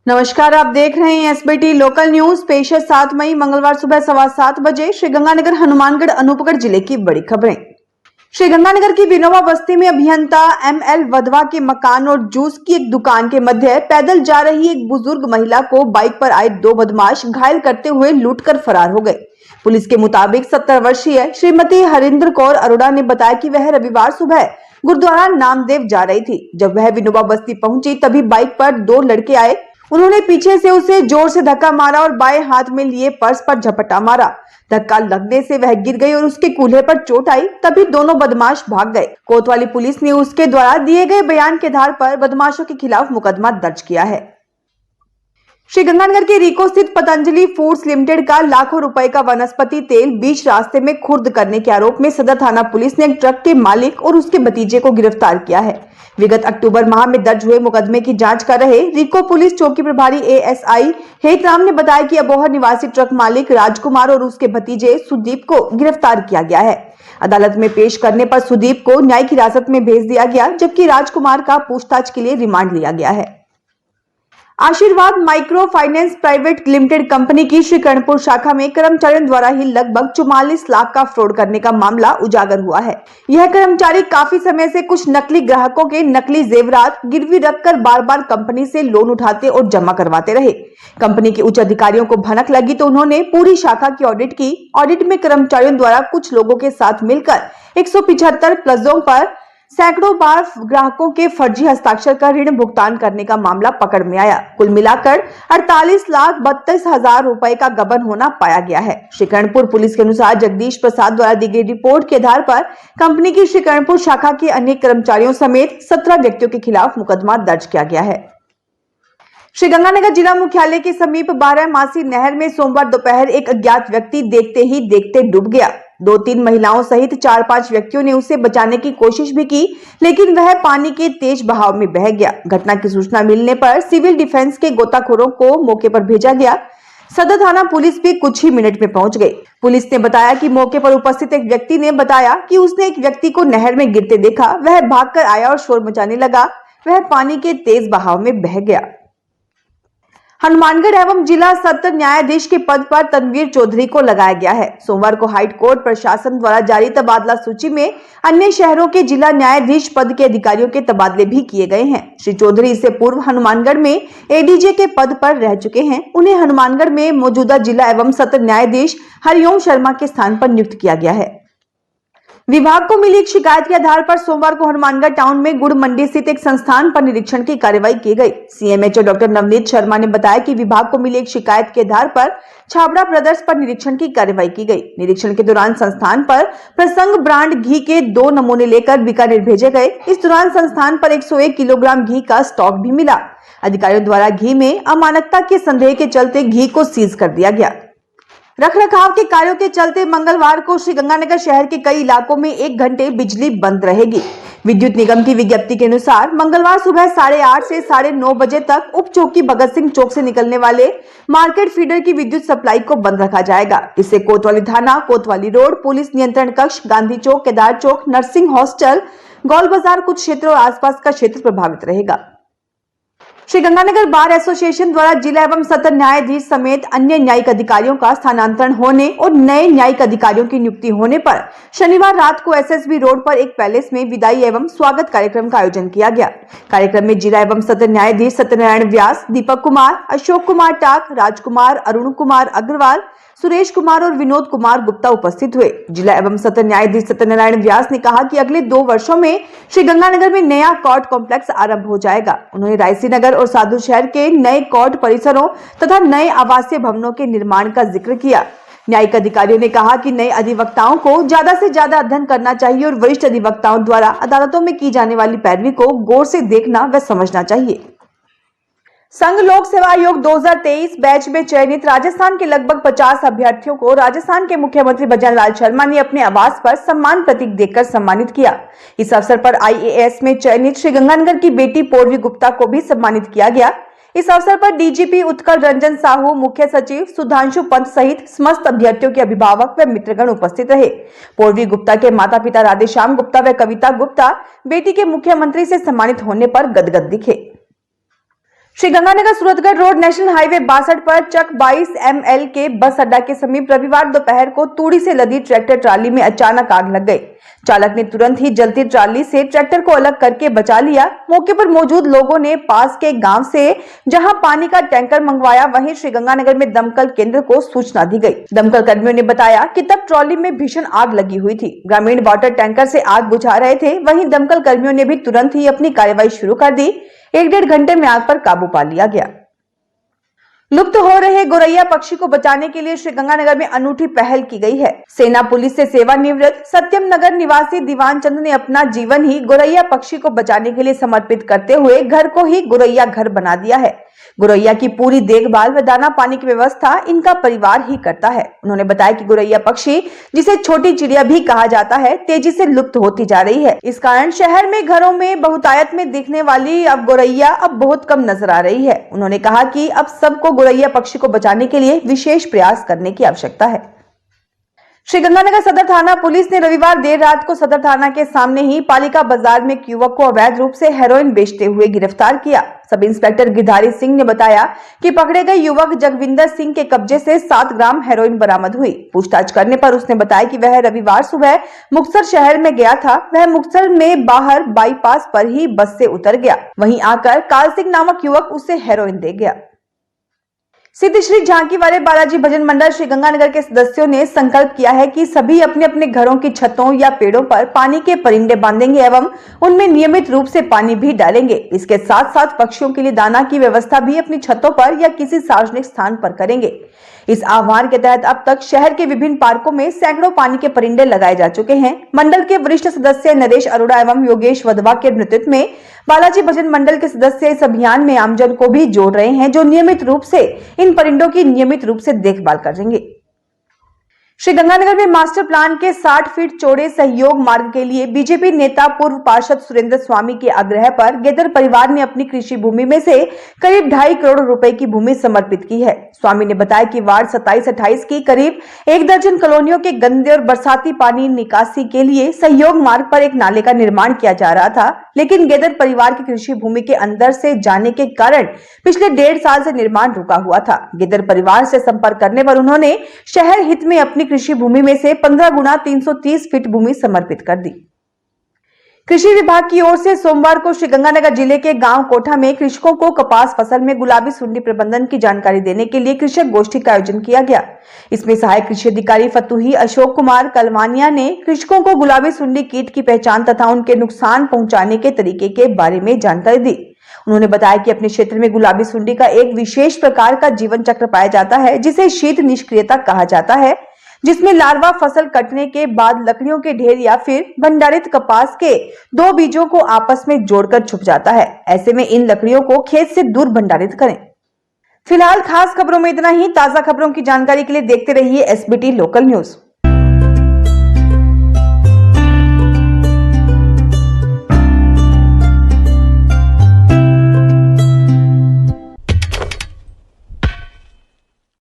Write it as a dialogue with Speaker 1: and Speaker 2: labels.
Speaker 1: नमस्कार, आप देख रहे हैं एसबीटी लोकल न्यूज। पेश है 7 मई मंगलवार सुबह 7:15 बजे श्रीगंगानगर हनुमानगढ़ अनूपगढ़ जिले की बड़ी खबरें। श्रीगंगानगर की विनोबा बस्ती में अभियंता एमएल वधवा के मकान और जूस की एक दुकान के मध्य पैदल जा रही एक बुजुर्ग महिला को बाइक पर आए दो बदमाश घायल करते हुए लूटकर फरार हो गए। पुलिस के मुताबिक 70 वर्षीय श्रीमती हरिंद्र कौर अरोड़ा ने बताया कि वह रविवार सुबह गुरुद्वारा नामदेव जा रही थी। जब वह विनोबा बस्ती पहुंची तभी बाइक पर दो लड़के आए। उन्होंने पीछे से उसे जोर से धक्का मारा और बाएं हाथ में लिए पर्स पर झपटा मारा। धक्का लगने से वह गिर गई और उसके कूल्हे पर चोट आई। तभी दोनों बदमाश भाग गए। कोतवाली पुलिस ने उसके द्वारा दिए गए बयान के आधार पर बदमाशों के खिलाफ मुकदमा दर्ज किया है। श्रीगंगानगर के रीको स्थित पतंजलि फूड्स लिमिटेड का लाखों रुपए का वनस्पति तेल बीच रास्ते में खुर्द करने के आरोप में सदर थाना पुलिस ने एक ट्रक के मालिक और उसके भतीजे को गिरफ्तार किया है। विगत अक्टूबर माह में दर्ज हुए मुकदमे की जांच कर रहे रीको पुलिस चौकी प्रभारी एएसआई हेतराम ने बताया कि अबोहर निवासी ट्रक मालिक राजकुमार और उसके भतीजे सुदीप को गिरफ्तार किया गया है। अदालत में पेश करने पर सुदीप को न्यायिक हिरासत में भेज दिया गया, जबकि राजकुमार का पूछताछ के लिए रिमांड लिया गया है। आशीर्वाद micro finance private limited company की श्रीकरणपुर शाखा में कर्मचारियों द्वारा ही लगभग 44 लाख का फ्रॉड करने का मामला उजागर हुआ है। यह कर्मचारी काफी समय से कुछ नकली ग्राहकों के नकली जेवरात गिरवी रखकर बार बार कंपनी से लोन उठाते और जमा करवाते रहे। कंपनी के उच्च अधिकारियों को भनक लगी तो उन्होंने पूरी शाखा की ऑडिट की। ऑडिट में कर्मचारियों द्वारा कुछ लोगों के साथ मिलकर 175 प्लसों पर सैकड़ों बार ग्राहकों के फर्जी हस्ताक्षर का ऋण भुगतान करने का मामला पकड़ में आया। कुल मिलाकर 48,32,000 रुपए का गबन होना पाया गया है। श्रीकरणपुर पुलिस के अनुसार जगदीश प्रसाद द्वारा दी गई रिपोर्ट के आधार पर कंपनी की श्रीकरणपुर शाखा के अन्य कर्मचारियों समेत 17 व्यक्तियों के खिलाफ मुकदमा दर्ज किया गया है। श्रीगंगानगर जिला मुख्यालय के समीप 12मासी नहर में सोमवार दोपहर एक अज्ञात व्यक्ति देखते ही देखते डूब गया। 2-3 महिलाओं सहित 4-5 व्यक्तियों ने उसे बचाने की कोशिश भी की, लेकिन वह पानी के तेज बहाव में बह गया। घटना की सूचना मिलने पर सिविल डिफेंस के गोताखोरों को मौके पर भेजा गया। सदर थाना पुलिस भी कुछ ही मिनट में पहुंच गई। पुलिस ने बताया कि मौके पर उपस्थित एक व्यक्ति ने बताया कि उसने एक व्यक्ति को नहर में गिरते देखा। वह भागकर आया और शोर मचाने लगा। वह पानी के तेज बहाव में बह गया। हनुमानगढ़ एवं जिला सत्र न्यायाधीश के पद पर तनवीर चौधरी को लगाया गया है। सोमवार को हाई कोर्ट प्रशासन द्वारा जारी तबादला सूची में अन्य शहरों के जिला न्यायाधीश पद के अधिकारियों के तबादले भी किए गए हैं। श्री चौधरी इससे पूर्व हनुमानगढ़ में एडीजे के पद पर रह चुके हैं। उन्हें हनुमानगढ़ में मौजूदा जिला एवं सत्र न्यायाधीश हरिओम शर्मा के स्थान पर नियुक्त किया गया है। विभाग को मिली एक शिकायत के आधार पर सोमवार को हनुमानगढ़ टाउन में गुड़ मंडी स्थित एक संस्थान पर निरीक्षण की कार्रवाई की गई। सीएमएचओ डॉक्टर नवनीत शर्मा ने बताया कि विभाग को मिली एक शिकायत के आधार पर छाबड़ा ब्रदर्स पर निरीक्षण की कार्रवाई की गई। निरीक्षण के दौरान संस्थान पर प्रसंग ब्रांड घी के 2 नमूने लेकर बीकानेर भेजे गए। इस दौरान संस्थान पर 101 किलोग्राम घी का स्टॉक भी मिला। अधिकारियों द्वारा घी में अमानकता के संदेह के चलते घी को सीज कर दिया गया। रखरखाव के कार्यों के चलते मंगलवार को श्रीगंगानगर शहर के कई इलाकों में 1 घंटे बिजली बंद रहेगी। विद्युत निगम की विज्ञप्ति के अनुसार मंगलवार सुबह 8:30 से 9:30 बजे तक उप चौकी भगत सिंह चौक से निकलने वाले मार्केट फीडर की विद्युत सप्लाई को बंद रखा जाएगा। इससे कोतवाली थाना, कोतवाली रोड, पुलिस नियंत्रण कक्ष, गांधी चौक, केदार चौक, नरसिंह हॉस्टल, गौल बाजार, कुछ क्षेत्र और आसपास का क्षेत्र प्रभावित रहेगा। श्रीगंगानगर बार एसोसिएशन द्वारा जिला एवं सत्र न्यायाधीश समेत अन्य न्यायिक अधिकारियों का स्थानांतरण होने और नए न्यायिक अधिकारियों की नियुक्ति होने पर शनिवार रात को एसएसबी रोड पर एक पैलेस में विदाई एवं स्वागत कार्यक्रम का आयोजन किया गया। कार्यक्रम में जिला एवं सत्र न्यायाधीश सत्यनारायण व्यास, दीपक कुमार, अशोक कुमार टाक, राजकुमार, अरुण कुमार अग्रवाल, सुरेश कुमार और विनोद कुमार गुप्ता उपस्थित हुए। जिला एवं सत्र न्यायाधीश सत्यनारायण व्यास ने कहा कि अगले 2 वर्षों में श्रीगंगानगर में नया कोर्ट कॉम्प्लेक्स आरंभ हो जाएगा। उन्होंने रायसी नगर और साधु शहर के नए कोर्ट परिसरों तथा नए आवासीय भवनों के निर्माण का जिक्र किया। न्यायिक अधिकारियों ने कहा कि नए अधिवक्ताओं को ज्यादा से ज्यादा अध्ययन करना चाहिए और वरिष्ठ अधिवक्ताओं द्वारा अदालतों में की जाने वाली पैरवी को गौर से देखना व समझना चाहिए। संघ लोक सेवा आयोग 2023 बैच में चयनित राजस्थान के लगभग 50 अभ्यर्थियों को राजस्थान के मुख्यमंत्री भजन लाल शर्मा ने अपने आवास पर सम्मान प्रतीक देकर सम्मानित किया। इस अवसर पर आईएएस में चयनित श्रीगंगानगर की बेटी पूर्वी गुप्ता को भी सम्मानित किया गया। इस अवसर पर डीजीपी उत्कल रंजन साहू, मुख्य सचिव सुधांशु पंत सहित समस्त अभ्यर्थियों के अभिभावक व मित्रगण उपस्थित रहे। पूर्वी गुप्ता के माता पिता राधेश्याम गुप्ता व कविता गुप्ता बेटी के मुख्यमंत्री से सम्मानित होने पर गदगद दिखे। Sriganganagar Suratgarh road national highway 62 पर चक 22 ML के बस अड्डा के समीप रविवार दोपहर को तूड़ी से लदी ट्रैक्टर ट्राली में अचानक आग लग गई। चालक ने तुरंत ही जलती ट्राली से ट्रैक्टर को अलग करके बचा लिया। मौके पर मौजूद लोगों ने पास के गांव से जहां पानी का टैंकर मंगवाया, वहीं श्रीगंगानगर में दमकल केंद्र को सूचना दी गई। दमकल कर्मियों ने बताया कि तब ट्रॉली में भीषण आग लगी हुई थी। ग्रामीण वाटर टैंकर से आग बुझा रहे थे। वहीं दमकल कर्मियों ने भी तुरंत ही अपनी कार्रवाई शुरू कर दी। 1-1.5 घंटे में आग पर काबू पा लिया गया। लुप्त हो रहे गोरैया पक्षी को बचाने के लिए श्रीगंगानगर में अनूठी पहल की गई है। सेना पुलिस से सेवानिवृत्त सत्यम नगर निवासी दीवान चंद ने अपना जीवन ही गोरैया पक्षी को बचाने के लिए समर्पित करते हुए घर को ही गोरैया घर बना दिया है। गोरैया की पूरी देखभाल व दाना पानी की व्यवस्था इनका परिवार ही करता है। उन्होंने बताया कि गोरैया पक्षी, जिसे छोटी चिड़िया भी कहा जाता है, तेजी से लुप्त होती जा रही है। इस कारण शहर में घरों में बहुतायत में दिखने वाली अब गोरैया अब बहुत कम नजर आ रही है। उन्होंने कहा कि अब सबको गोरैया पक्षी को बचाने के लिए विशेष प्रयास करने की आवश्यकता है। श्रीगंगानगर सदर थाना पुलिस ने रविवार देर रात को सदर थाना के सामने ही पालिका बाजार में एक युवक को अवैध रूप से हेरोइन बेचते हुए गिरफ्तार किया। सब इंस्पेक्टर गिरधारी सिंह ने बताया कि पकड़े गए युवक जगविंदर सिंह के कब्जे से 7 ग्राम हेरोइन बरामद हुई। पूछताछ करने पर उसने बताया कि वह रविवार सुबह मुक्तसर शहर में गया था। वह मुक्तसर में बाहर बाईपास पर ही बस से उतर गया। वहीं आकर काल सिंह नामक युवक उसे हेरोइन दे गया। सिद्ध श्री झांकी वाले बालाजी भजन मंडल श्रीगंगानगर के सदस्यों ने संकल्प किया है कि सभी अपने अपने घरों की छतों या पेड़ों पर पानी के परिंदे बांधेंगे एवं उनमें नियमित रूप से पानी भी डालेंगे। इसके साथ साथ पक्षियों के लिए दाना की व्यवस्था भी अपनी छतों पर या किसी सार्वजनिक स्थान पर करेंगे। इस आह्वान के तहत अब तक शहर के विभिन्न पार्कों में सैकड़ों पानी के परिंदे लगाए जा चुके हैं। मंडल के वरिष्ठ सदस्य नरेश अरोड़ा एवं योगेश वधवा के नेतृत्व में बालाजी भजन मंडल के सदस्य इस अभियान में आमजन को भी जोड़ रहे हैं, जो नियमित रूप से इन परिंदों की नियमित रूप से देखभाल करेंगे। श्रीगंगानगर में मास्टर प्लान के 60 फीट चौड़े सहयोग मार्ग के लिए बीजेपी नेता पूर्व पार्षद सुरेंद्र स्वामी के आग्रह पर गेदर परिवार ने अपनी कृषि भूमि में से करीब 2.5 करोड़ रुपए की भूमि समर्पित की है। स्वामी ने बताया कि वार्ड 27-28 की करीब 1 दर्जन कॉलोनियों के गंदे और बरसाती पानी निकासी के लिए सहयोग मार्ग पर एक नाले का निर्माण किया जा रहा था, लेकिन गेदर परिवार की कृषि भूमि के अंदर से जाने के कारण पिछले 1.5 साल से निर्माण रुका हुआ था। गेदर परिवार से संपर्क करने पर उन्होंने शहर हित में अपनी कृषि भूमि में से 15 गुना 330 फीट भूमि समर्पित कर दी। कृषि विभाग की ओर से सोमवार को श्रीगंगानगर जिले के गांव कोठा में कृषकों को कपास फसल में गुलाबी सुंडी प्रबंधन की जानकारी देने के लिए कृषक गोष्ठी का आयोजन किया गया। इसमें सहायक कृषि अधिकारी फतुही अशोक कुमार कलवानिया ने कृषकों को गुलाबी सुंडी कीट की पहचान तथा उनके नुकसान पहुंचाने के तरीके के बारे में जानकारी दी। उन्होंने बताया कि अपने क्षेत्र में गुलाबी सुंडी का एक विशेष प्रकार का जीवन चक्र पाया जाता है, जिसे शीत निष्क्रियता कहा जाता है, जिसमें लार्वा फसल कटने के बाद लकड़ियों के ढेर या फिर भंडारित कपास के 2 बीजों को आपस में जोड़कर छुप जाता है। ऐसे में इन लकड़ियों को खेत से दूर भंडारित करें। फिलहाल खास खबरों में इतना ही। ताजा खबरों की जानकारी के लिए देखते रहिए SBT लोकल न्यूज।